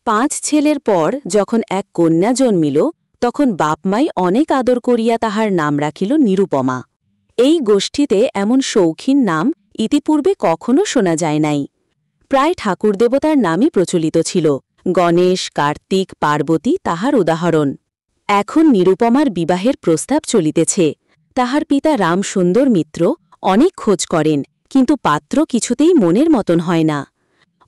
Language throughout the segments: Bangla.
5 ছেলের পর যখন এক কন্যা জন্মিল তখন বাপমাই অনেক আদর করিয়া তাহার নাম রাখিল নিরুপমা। এই গোষ্ঠীতে এমন শৌখিন নাম ইতিপূর্বে কখনো শোনা যায় নাই। প্রায় ঠাকুরদেবতার নামই প্রচলিত ছিল, গণেশ, কার্তিক, পার্বতী তাহার উদাহরণ। এখন নিরুপমার বিবাহের প্রস্তাব চলিতেছে। তাহার পিতা রামসুন্দর মিত্র অনেক খোঁজ করেন, কিন্তু পাত্র কিছুতেই মনের মতন হয় না।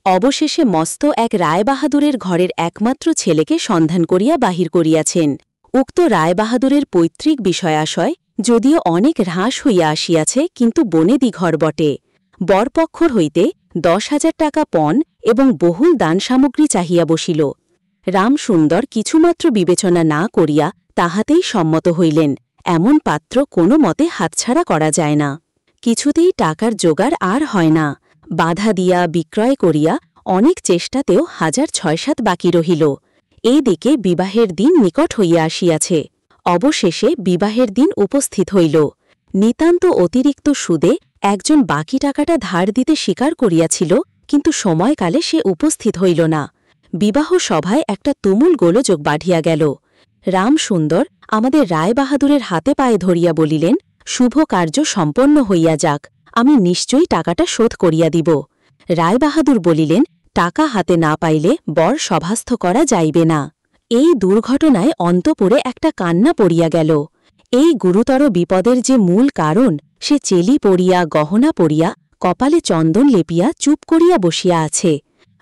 অবশেষে মস্ত এক রায়বাহাদুরের ঘরের একমাত্র ছেলেকে সন্ধান করিয়া বাহির করিয়াছেন। উক্ত রায়বাহাদুরের পৈতৃক বিষয়াশয় যদিও অনেক হ্রাস হইয়া আসিয়াছে, কিন্তু বনেদি ঘর বটে। বরপক্ষর হইতে 10,000 টাকা পণ এবং বহুল দান সামগ্রী চাহিয়া বসিল। রামসুন্দর কিছুমাত্র বিবেচনা না করিয়া তাহাতেই সম্মত হইলেন। এমন পাত্র কোনো মতে হাতছাড়া করা যায় না। কিছুতেই টাকার জোগাড় আর হয় না। বাধা দিয়া বিক্রয় করিয়া অনেক চেষ্টাতেও 6,7 বাকি রহিল। এইদিকে বিবাহের দিন নিকট হইয়া আসিয়াছে। অবশেষে বিবাহের দিন উপস্থিত হইল। নিতান্ত অতিরিক্ত সুদে একজন বাকি টাকাটা ধার দিতে স্বীকার করিয়াছিল, কিন্তু সময়কালে সে উপস্থিত হইল না। বিবাহ সভায় একটা তুমুল গোলযোগ বাঢ়িয়া গেল। রামসুন্দর আমাদের রায়বাহাদুরের হাতে পায়ে ধরিয়া বলিলেন, শুভ কার্য সম্পন্ন হইয়া যাক, আমি নিশ্চয়ই টাকাটা শোধ করিয়া দিব। রায়বাহাদুর বলিলেন, টাকা হাতে না পাইলে বর সভাস্থ করা যাইবে না। এই দুর্ঘটনায় অন্তপুরে একটা কান্না পড়িয়া গেল। এই গুরুতর বিপদের যে মূল কারণ, সে চেলি পড়িয়া, গহনা পড়িয়া, কপালে চন্দন লেপিয়া চুপ করিয়া বসিয়া আছে।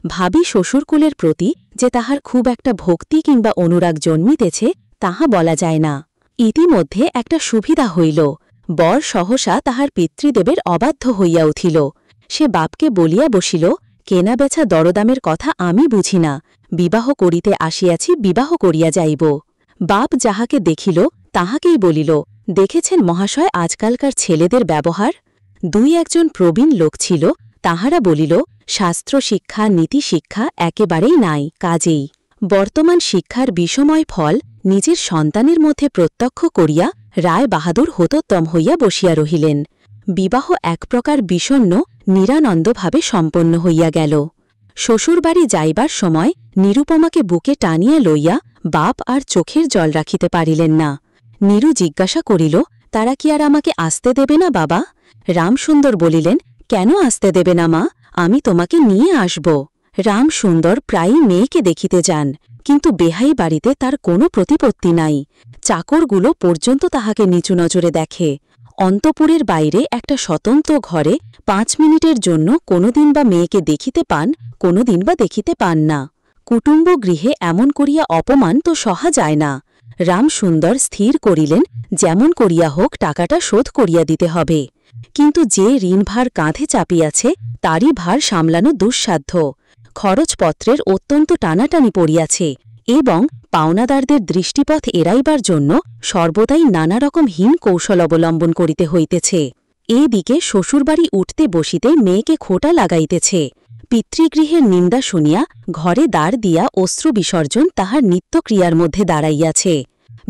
ভাবি শ্বশুরকুলের প্রতি যে তাহার খুব একটা ভক্তি কিংবা অনুরাগ জন্মিতেছে, তাহা বলা যায় না। ইতিমধ্যে একটা সুবিধা হইল। বর সহসা তাহার পিতৃদেবের অবাধ্য হইয়া উঠিল। সে বাপকে বলিয়া বসিল, কেনাবেচা দরদামের কথা আমি বুঝি না, বিবাহ করিতে আসিয়াছি, বিবাহ করিয়া যাইব। বাপ যাহাকে দেখিল তাহাকেই বলিল, দেখেছেন মহাশয় আজকালকার ছেলেদের ব্যবহার? 2-1 প্রবীণ লোক ছিল, তাহারা বলিল, শাস্ত্র শিক্ষা, নীতি শিক্ষা একেবারেই নাই, কাজেই বর্তমান শিক্ষার বিষময় ফল নিজের সন্তানের মধ্যে প্রত্যক্ষ করিয়া রায়বাহাদুর হতোত্তম হইয়া বসিয়া রহিলেন। বিবাহ এক প্রকার বিষণ্ণ নিরানন্দভাবে সম্পন্ন হইয়া গেল। শ্বশুরবাড়ি যাইবার সময় নিরুপমাকে বুকে টানিয়া লইয়া বাপ আর চোখের জল রাখিতে পারিলেন না। নীরু জিজ্ঞাসা করিল, তারা কি আর আমাকে আসতে দেবে না বাবা? রামসুন্দর বলিলেন, কেন আসতে দেবে না মা, আমি তোমাকে নিয়ে আসব। রামসুন্দর প্রায়ই মেয়েকে দেখিতে যান, কিন্তু বেহাই বাড়িতে তার কোনো প্রতিপত্তি নাই। চাকরগুলো পর্যন্ত তাহাকে নিচু নজরে দেখে। অন্তপুরের বাইরে একটা স্বতন্ত্র ঘরে 5 মিনিটের জন্য কোনোদিন বা মেয়েকে দেখিতে পান, কোনোদিন বা দেখিতে পান না। কুটুম্ব গৃহে এমন করিয়া অপমান তো সহা যায় না। রামসুন্দর স্থির করিলেন, যেমন করিয়া হোক টাকাটা শোধ করিয়া দিতে হবে। কিন্তু যে ঋণভার কাঁধে চাপিয়াছে তারই ভার সামলানো দুঃসাধ্য। খরচপত্রের অত্যন্ত টানাটানি পড়িয়াছে এবং পাওনাদারদের দৃষ্টিপথ এড়াইবার জন্য সর্বদাই নানা রকম হীন কৌশল অবলম্বন করিতে হইতেছে। এদিকে শ্বশুরবাড়ি উঠতে বসিতে মেয়েকে খোঁটা লাগাইতেছে। পিতৃগৃহের নিন্দা শুনিয়া ঘরে দ্বার দিয়া অশ্রু বিসর্জন তাহার নিত্যক্রিয়ার মধ্যে দাঁড়াইয়াছে।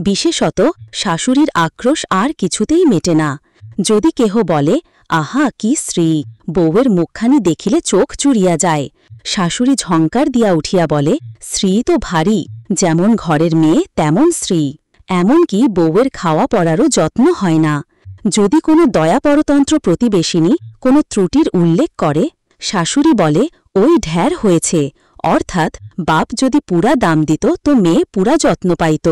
বিশেষত শাশুড়ির আক্রোশ আর কিছুতেই মেটে না। যদি কেহ বলে, আহা কি স্ত্রী, বউয়ের মুখখানি দেখিলে চোখ চুরিয়া যায়, শাশুড়ি ঝঙ্কার দিয়া উঠিয়া বলে, স্ত্রী তো ভারী, যেমন ঘরের মেয়ে তেমন স্ত্রী। এমনকি বউয়ের খাওয়া পড়ারও যত্ন হয় না। যদি কোনো দয়াপরতন্ত্র প্রতিবেশিনী কোনো ত্রুটির উল্লেখ করে, শাশুড়ি বলে, ওই ঢ্যার হয়েছে, অর্থাৎ বাপ যদি পুরা দাম দিত তো মেয়ে পুরা যত্ন পাইত।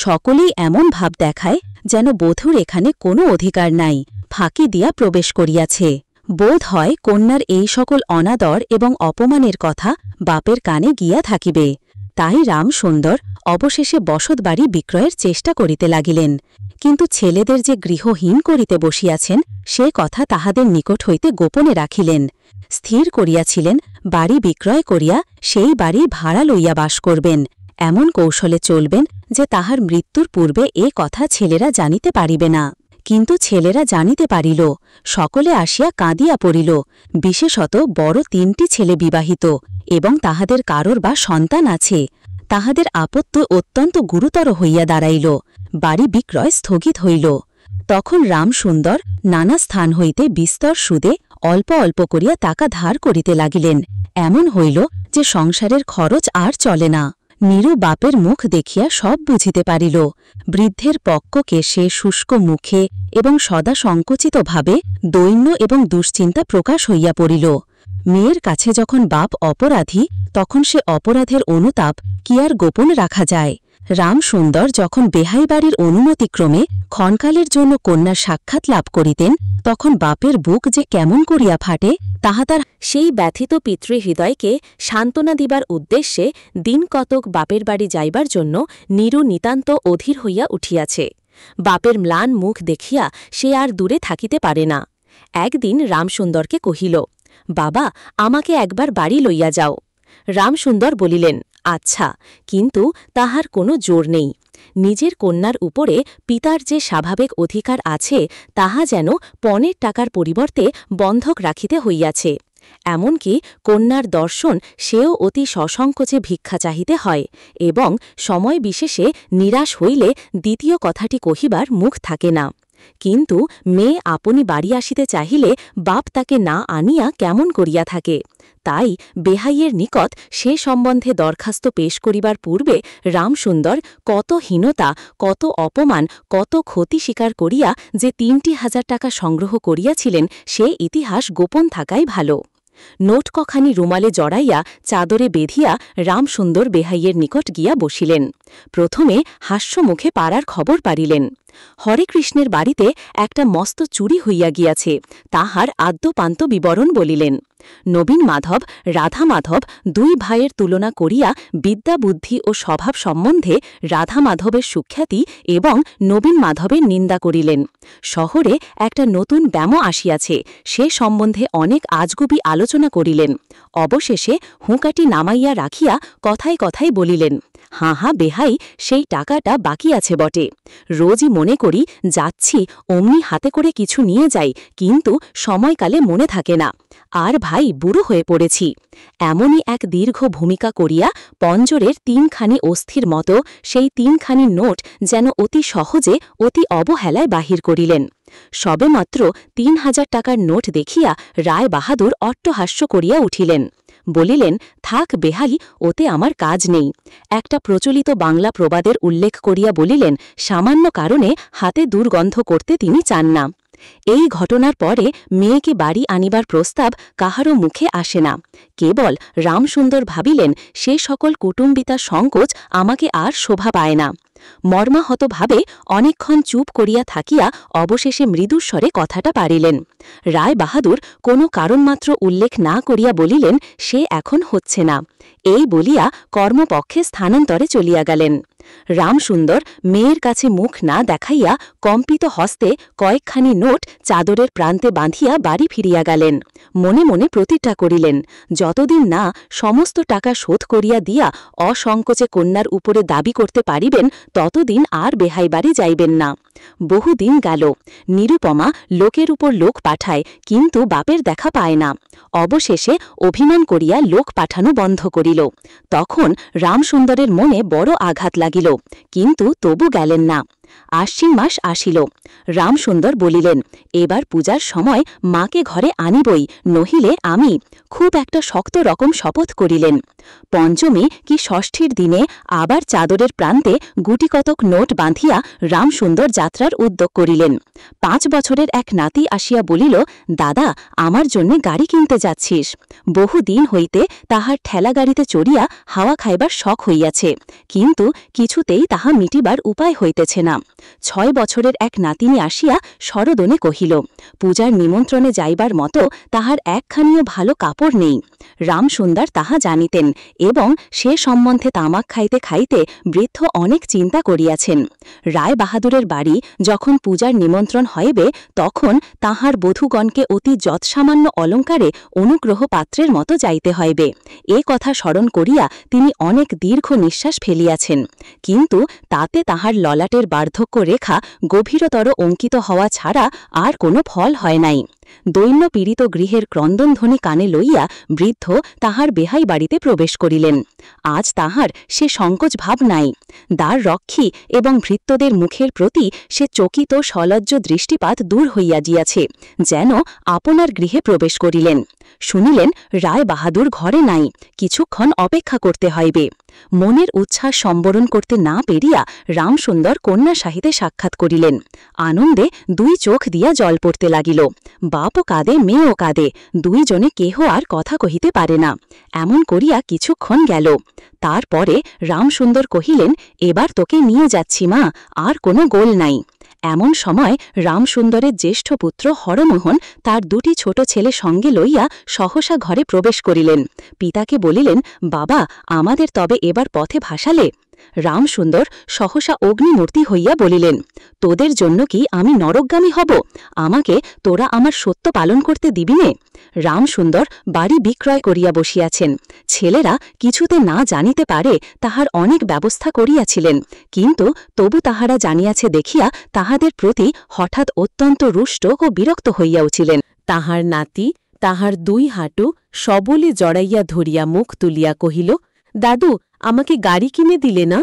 সকলেই এমন ভাব দেখায় যেন বধূর এখানে কোনো অধিকার নাই, ফাঁকি দিয়া প্রবেশ করিয়াছে। বোধ হয় কন্যার এই সকল অনাদর এবং অপমানের কথা বাপের কানে গিয়া থাকিবে। তাই রামসুন্দর অবশেষে বসতবাড়ি বিক্রয়ের চেষ্টা করিতে লাগিলেন। কিন্তু ছেলেদের যে গৃহহীন করিতে বসিয়াছেন সে কথা তাহাদের নিকট হইতে গোপনে রাখিলেন। স্থির করিয়াছিলেন বাড়ি বিক্রয় করিয়া সেই বাড়ি ভাড়া লইয়া বাস করবেন, এমন কৌশলে চলবেন যে তাহার মৃত্যুর পূর্বে এ কথা ছেলেরা জানিতে পারিবে না। কিন্তু ছেলেরা জানিতে পারিল। সকলে আসিয়া কাঁদিয়া পড়িল। বিশেষত বড় 3টি ছেলে বিবাহিত এবং তাহাদের কারোর বা সন্তান আছে। তাহাদের আপত্তি অত্যন্ত গুরুতর হইয়া দাঁড়াইল। বাড়ি বিক্রয় স্থগিত হইল। তখন রামসুন্দর নানা স্থান হইতে বিস্তর সুদে অল্প অল্প করিয়া টাকা ধার করিতে লাগিলেন। এমন হইল যে সংসারের খরচ আর চলে না। নীরু বাপের মুখ দেখিয়া সব বুঝিতে পারিল। বৃদ্ধের পক্ক কেশে, শুষ্ক মুখে এবং সদা সংকুচিতভাবে দৈন্য এবং দুশ্চিন্তা প্রকাশ হইয়া পড়িল। মেয়ের কাছে যখন বাপ অপরাধী, তখন সে অপরাধের অনুতাপ কি আর গোপন রাখা যায়? রামসুন্দর যখন বেহাই বাড়ির অনুমতিক্রমে ক্ষণকালের জন্য কন্যার সাক্ষাৎ লাভ করিতেন, তখন বাপের বুক যে কেমন করিয়া ফাটে তাহা তার সেই ব্যথিত পিতৃহৃদয়কে সান্ত্বনা দিবার উদ্দেশ্যে দিন কতক বাপের বাড়ি যাইবার জন্য নীরু নিতান্ত অধীর হইয়া উঠিয়াছে। বাপের ম্লান মুখ দেখিয়া সে আর দূরে থাকিতে পারে না। একদিন রামসুন্দরকে কহিল, বাবা, আমাকে একবার বাড়ি লইয়া যাও। রামসুন্দর বলিলেন, আচ্ছা, কিন্তু তাহার কোনো জোর নেই। নিজের কন্যার উপরে পিতার যে স্বাভাবিক অধিকার আছে তাহা যেন পণের টাকার পরিবর্তে বন্ধক রাখিতে হইয়াছে। এমনকি কন্যার দর্শন সেও অতি সসংকোচে ভিক্ষা চাহিতে হয় এবং সময় বিশেষে নিরাশ হইলে দ্বিতীয় কথাটি কহিবার মুখ থাকে না। কিন্তু মেয়ে আপনি বাড়ি আসিতে চাহিলে বাপ তাকে না আনিয়া কেমন করিয়া থাকে। তাই বেহাইয়ের নিকট সে সম্বন্ধে দরখাস্ত পেশ করিবার পূর্বে রামসুন্দর কত হীনতা, কত অপমান, কত ক্ষতি স্বীকার করিয়া যে ৩,০০০ টাকা সংগ্রহ করিয়াছিলেন সে ইতিহাস গোপন থাকাই ভালো। নোটকখানি রুমালে জড়াইয়া চাদরে বেঁধিয়া রামসুন্দর বেহাইয়ের নিকট গিয়া বসিলেন। প্রথমে হাস্যমুখে পাড়ার খবর পারিলেন। হরেকৃষ্ণের বাড়িতে একটা মস্ত চুরি হইয়া গিয়াছে, তাহার আদ্যপান্ত বিবরণ বলিলেন। নবীন মাধব, রাধা মাধব দুই ভাইয়ের তুলনা করিয়া বিদ্যা, বুদ্ধি ও স্বভাব সম্বন্ধে রাধা মাধবের সুখ্যাতি এবং নবীন মাধবের নিন্দা করিলেন। শহরে একটা নতুন ব্যামো আসিয়াছে, সে সম্বন্ধে অনেক আজগুবি আলোচনা করিলেন। অবশেষে হুঁকাটি নামাইয়া রাখিয়া কথায় কথায় বলিলেন, হাঁ বেহাই, সেই টাকাটা বাকি আছে বটে। রোজই মনে করি যাচ্ছি, অমনি হাতে করে কিছু নিয়ে যাই, কিন্তু সময়কালে মনে থাকে না। আর ভাই, বুড়ো হয়ে পড়েছি। এমনই এক দীর্ঘ ভূমিকা করিয়া পঞ্জরের ৩খানি অস্থির মতো সেই ৩খানি নোট যেন অতি সহজে, অতি অবহেলায় বাহির করিলেন। সবেমাত্র ৩,০০০ টাকার নোট দেখিয়া রায় বাহাদুর অট্টহাস্য করিয়া উঠিলেন। বলিলেন, থাক বেহাই, ওতে আমার কাজ নেই। একটা প্রচলিত বাংলা প্রবাদের উল্লেখ করিয়া বলিলেন, সামান্য কারণে হাতে দুর্গন্ধ করতে তিনি চান না। এই ঘটনার পরে মেয়েকে বাড়ি আনিবার প্রস্তাব কাহারও মুখে আসে না। কেবল রামসুন্দর ভাবিলেন, সে সকল কুটুম্বিতা সংকোচ আমাকে আর শোভা পায় না। মর্মাহতভাবে অনেকক্ষণ চুপ করিয়া থাকিয়া অবশেষে মৃদুস্বরে কথাটা পারিলেন। রায় বাহাদুর কোনো কারণমাত্র উল্লেখ না করিয়া বলিলেন, সে এখন হচ্ছে না। এই বলিয়া কর্মপক্ষে স্থানান্তরে চলিয়া গেলেন। রামসুন্দর মেয়ের কাছে মুখ না দেখাইয়া কম্পিত হস্তে কয়েকখানি নোট চাদরের প্রান্তে বাঁধিয়া বাড়ি ফিরিয়া গেলেন। মনে মনে প্রতিজ্ঞা করিলেন, যতদিন না সমস্ত টাকা শোধ করিয়া দিয়া অসংকোচে কন্যার উপরে দাবি করতে পারিবেন, ততদিন আর বেহাই বাড়ি যাইবেন না। বহুদিন গেল। নিরুপমা লোকের উপর লোক পাঠায়, কিন্তু বাপের দেখা পায় না। অবশেষে অভিমান করিয়া লোক পাঠানো বন্ধ করিল। তখন রামসুন্দরের মনে বড় আঘাত লাগিল, কিন্তু তবু গেলেন না। আশ্বিন মাস আসিল। রামসুন্দর বলিলেন, এবার পূজার সময় মাকে ঘরে আনিবই, নহিলে আমি। খুব একটা শক্ত রকম শপথ করিলেন। পঞ্চমী কি ষষ্ঠীর দিনে আবার চাদরের প্রান্তে গুটিকতক নোট বাঁধিয়া রামসুন্দর যাত্রার উদ্যোগ করিলেন। ৫ বছরের এক নাতি আসিয়া বলিল, দাদা, আমার জন্যে গাড়ি কিনতে যাচ্ছিস। বহুদিন হইতে তাহার ঠেলা গাড়িতে চড়িয়া হাওয়া খাইবার শখ হইয়াছে, কিন্তু কিছুতেই তাহা মিটিবার উপায় হইতেছে না। ৬ বছরের এক নাতিনী আসিয়া সরদনে কহিল, পূজার নিমন্ত্রণে যাইবার মতো তাহার একখানিও ভালো কাপড় নেই। রামসুন্দর তাহা জানিতেন এবং সে সম্বন্ধে তামাক খাইতে খাইতে বৃদ্ধ অনেক চিন্তা করিয়াছেন। রায় বাহাদুরের বাড়ি যখন পূজার নিমন্ত্রণ হইবে, তখন তাহার বধূগণকে অতি যৎসামান্য অলঙ্কারে অনুগ্রহ পাত্রের মতো যাইতে হইবে। এ কথা স্মরণ করিয়া তিনি অনেক দীর্ঘ নিঃশ্বাস ফেলিয়াছেন, কিন্তু তাতে তাহার ললাটের বার্ধক্য রেখা গভীরতর অঙ্কিত হওয়া ছাড়া আর কোনো ফল হয় নাই। দৈন্য পীড়িত গৃহের ক্রন্দনধ্বনি কানে লইয়া বৃদ্ধ তাহার বেহাই বাড়িতে প্রবেশ করিলেন। আজ তাহার সে সংকোচ ভাব নাই। দ্বার রক্ষী এবং ভৃত্যদের মুখের প্রতি সে চকিত সলজ্জ দৃষ্টিপাত দূর হইয়া গিয়াছে, যেন আপনার গৃহে প্রবেশ করিলেন। শুনিলেন রায় বাহাদুর ঘরে নাই, কিছুক্ষণ অপেক্ষা করতে হইবে। মনের উচ্ছ্বাস সম্বরণ করতে না পেরিয়া রামসুন্দর কন্যা সাহিতে সাক্ষাৎ করিলেন। আনন্দে দুই চোখ দিয়া জল পড়তে লাগিল। বাপও কাঁদে, মেয়েও কাঁদে, দুইজনে কেহ আর কথা কহিতে পারে না। এমন করিয়া কিছুক্ষণ গেল। তারপরে রামসুন্দর কহিলেন, এবার তোকে নিয়ে যাচ্ছি মা, আর কোনো গোল নাই। এমন সময় রামসুন্দরের জ্যেষ্ঠ পুত্র হরমোহন তার দুটি ছোট ছেলে সঙ্গে লইয়া সহসা ঘরে প্রবেশ করিলেন। পিতাকে বলিলেন, বাবা, আমাদের তবে এবার পথে ভাসালে? রামসুন্দর সহসা অগ্নিমূর্তি হইয়া বলিলেন, তোদের জন্য কি আমি নরকগামী হব? আমাকে তোরা আমার সত্য পালন করতে দিবিনে? রামসুন্দর বাড়ি বিক্রয় করিয়া বসিয়াছেন। ছেলেরা কিছুতে না জানিতে পারে তাহার অনেক ব্যবস্থা করিয়াছিলেন, কিন্তু তবু তাহারা জানিয়াছে দেখিয়া তাহাদের প্রতি হঠাৎ অত্যন্ত রুষ্ট ও বিরক্ত হইয়াউছিলেন। তাহার নাতি তাহার দুই হাঁটু সবলে জড়াইয়া ধরিয়া মুখ তুলিয়া কহিল, দাদু, আমাকে গাড়ি কিনে দিলে না?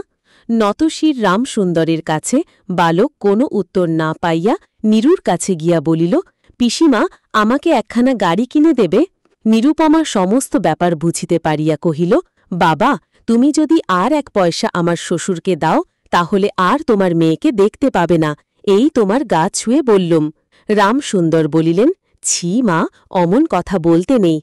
নতশির রামসুন্দরের কাছে বালক কোনো উত্তর না পাইয়া নীরুর কাছে গিয়া বলিল, পিসিমা, আমাকে একখানা গাড়ি কিনে দেবে? নিরুপমা সমস্ত ব্যাপার বুঝিতে পারিয়া কহিল, বাবা, তুমি যদি আর এক পয়সা আমার শ্বশুরকে দাও, তাহলে আর তোমার মেয়েকে দেখতে পাবে না, এই তোমার গা ছুঁয়ে বললুম। রামসুন্দর বলিলেন, ছি মা, অমন কথা বলতে নেই।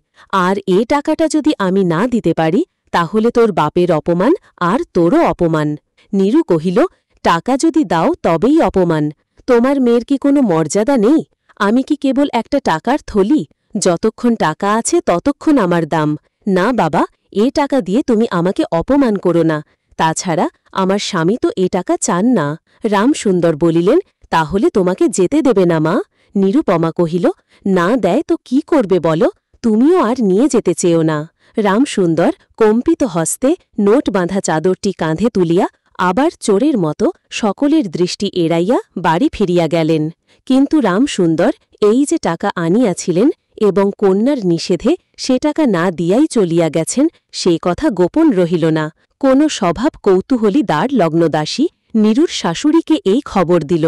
আর এ টাকাটা যদি আমি না দিতে পারি, তাহলে তোর বাপের অপমান আর তোরও অপমান। নীরু কহিল, টাকা যদি দাও তবেই অপমান। তোমার মেয়ের কি কোনো মর্যাদা নেই? আমি কি কেবল একটা টাকার থলি? যতক্ষণ টাকা আছে ততক্ষণ আমার দাম। না বাবা, এ টাকা দিয়ে তুমি আমাকে অপমান করো না। তাছাড়া আমার স্বামী তো এ টাকা চান না। রামসুন্দর বলিলেন, তাহলে তোমাকে যেতে দেবে না মা? নিরুপমা কহিল, না দেয় তো কি করবে বলো? তুমিও আর নিয়ে যেতে চেও না। রামসুন্দর কম্পিত হস্তে নোট বাঁধা চাদরটি কাঁধে তুলিয়া আবার চোরের মতো সকলের দৃষ্টি এড়াইয়া বাড়ি ফিরিয়া গেলেন। কিন্তু রামসুন্দর এই যে টাকা আনিয়াছিলেন এবং কন্যার নিষেধে সে টাকা না দিয়াই চলিয়া গেছেন, সে কথা গোপন রহিল না। কোনো স্বভাব কৌতূহলী দ্বার লগ্নদাসী নীরুর শাশুড়িকে এই খবর দিল।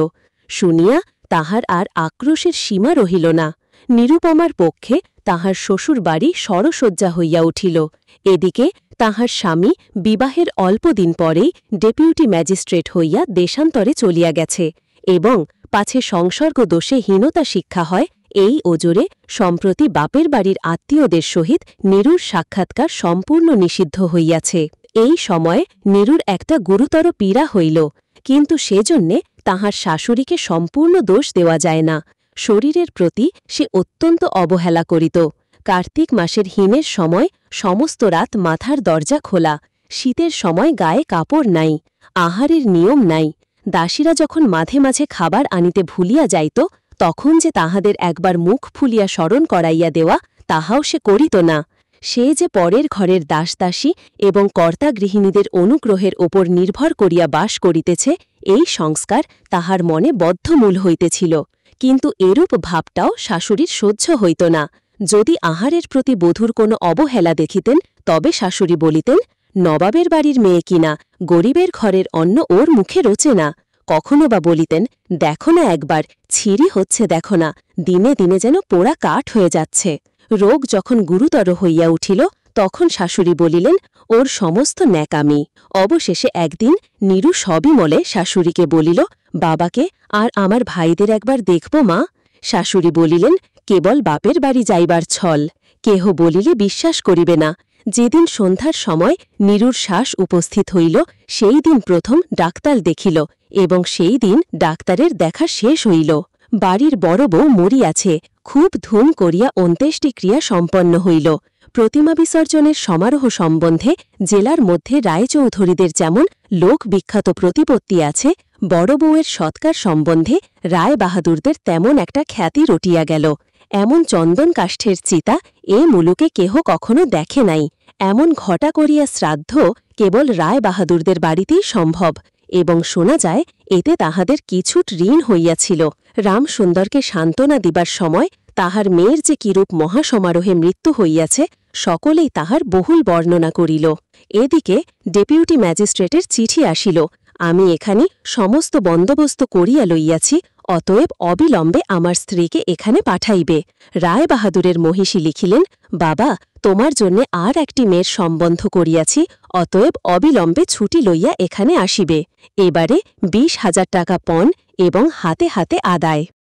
শুনিয়া তাহার আর আক্রোশের সীমা রহিল না। নিরুপমার পক্ষে তাহার শ্বশুর বাড়ি সরসজ্জা হইয়া উঠিল। এদিকে তাহার স্বামী বিবাহের অল্পদিন পরেই ডেপুটি ম্যাজিস্ট্রেট হইয়া দেশান্তরে চলিয়া গেছে এবং পাছে সংসর্গ দোষে হীনতা শিক্ষা হয়, এই ওজরে সম্প্রতি বাপের বাড়ির আত্মীয়দের সহিত নীরুর সাক্ষাৎকার সম্পূর্ণ নিষিদ্ধ হইয়াছে। এই সময়ে নীরুর একটা গুরুতর পীড়া হইল, কিন্তু সেজন্যে তাহার শাশুড়িকে সম্পূর্ণ দোষ দেওয়া যায় না। শরীরের প্রতি সে অত্যন্ত অবহেলা করিত। কার্তিক মাসের হিমের সময় সমস্ত রাত মাথার দরজা খোলা, শীতের সময় গায়ে কাপড় নাই, আহারের নিয়ম নাই। দাসীরা যখন মাঝে মাঝে খাবার আনিতে ভুলিয়া যাইত, তখন যে তাহাদের একবার মুখ ফুলিয়া স্মরণ করাইয়া দেওয়া, তাহাও সে করিত না। সে যে পরের ঘরের দাসদাসী এবং কর্তা গৃহিণীদের অনুগ্রহের ওপর নির্ভর করিয়া বাস করিতেছে, এই সংস্কার তাহার মনে বদ্ধমূল হইতেছিল। কিন্তু এরূপ ভাবটাও শাশুড়ির সহ্য হইত না। যদি আহারের প্রতি বধূর কোনো অবহেলা দেখিতেন, তবে শাশুড়ি বলিতেন, নবাবের বাড়ির মেয়ে কিনা, গরিবের ঘরের অন্ন ওর মুখে রোচে না। কখনো বা বলিতেন, দেখো না একবার, ছিঁড়ি হচ্ছে দেখো না, দিনে দিনে যেন পোড়া কাঠ হয়ে যাচ্ছে। রোগ যখন গুরুতর হইয়া উঠিল, তখন শাশুড়ি বলিলেন, ওর সমস্ত ন্যাকামি। অবশেষে একদিন নীরু সবিমলে শাশুড়িকে বলিল, বাবাকে আর আমার ভাইদের একবার দেখব মা? শাশুড়ি বলিলেন, কেবল বাপের বাড়ি যাইবার ছল। কেহ বলিলে বিশ্বাস করিবে না। যেদিন সন্ধ্যার সময় নীরুর শ্বাস উপস্থিত হইল, সেই দিন প্রথম ডাক্তার দেখিল এবং সেই দিন ডাক্তারের দেখা শেষ হইল। বাড়ির বড় বউ মরিয়াছে। খুব ধুম করিয়া অন্ত্যেষ্টিক্রিয়া সম্পন্ন হইল। প্রতিমা বিসর্জনের সমারোহ সম্বন্ধে জেলার মধ্যে রায়চৌধুরীদের যেমন লোক বিখ্যাত প্রতিপত্তি আছে, বড় বউয়ের সৎকার সম্বন্ধে রায় বাহাদুরদের তেমন একটা খ্যাতি রটিয়া গেল। এমন চন্দন কাষ্ঠের চিতা এ মুলুকে কেহ কখনো দেখে নাই। এমন ঘটা করিয়া শ্রাদ্ধ কেবল রায় বাহাদুরদের বাড়িতেই সম্ভব। এবং শোনা যায় এতে তাহাদের কিছুট ঋণ হইয়াছিল। রামসুন্দরকে সান্ত্বনা দিবার সময় তাহার মেয়ের যে কিরূপ মহাসমারোহে মৃত্যু হইয়াছে সকলেই তাহার বহুল বর্ণনা করিল। এদিকে ডেপুটি ম্যাজিস্ট্রেটের চিঠি আসিল, আমি এখানে সমস্ত বন্দোবস্ত করিয়া লইয়াছি, অতএব অবিলম্বে আমার স্ত্রীকে এখানে পাঠাইবে। রায়বাহাদুরের মহিষী লিখিলেন, বাবা, তোমার জন্যে আর একটি মেয়ের সম্বন্ধ করিয়াছি, অতএব অবিলম্বে ছুটি লইয়া এখানে আসিবে। এবারে 20,000 টাকা পণ এবং হাতে হাতে আদায়।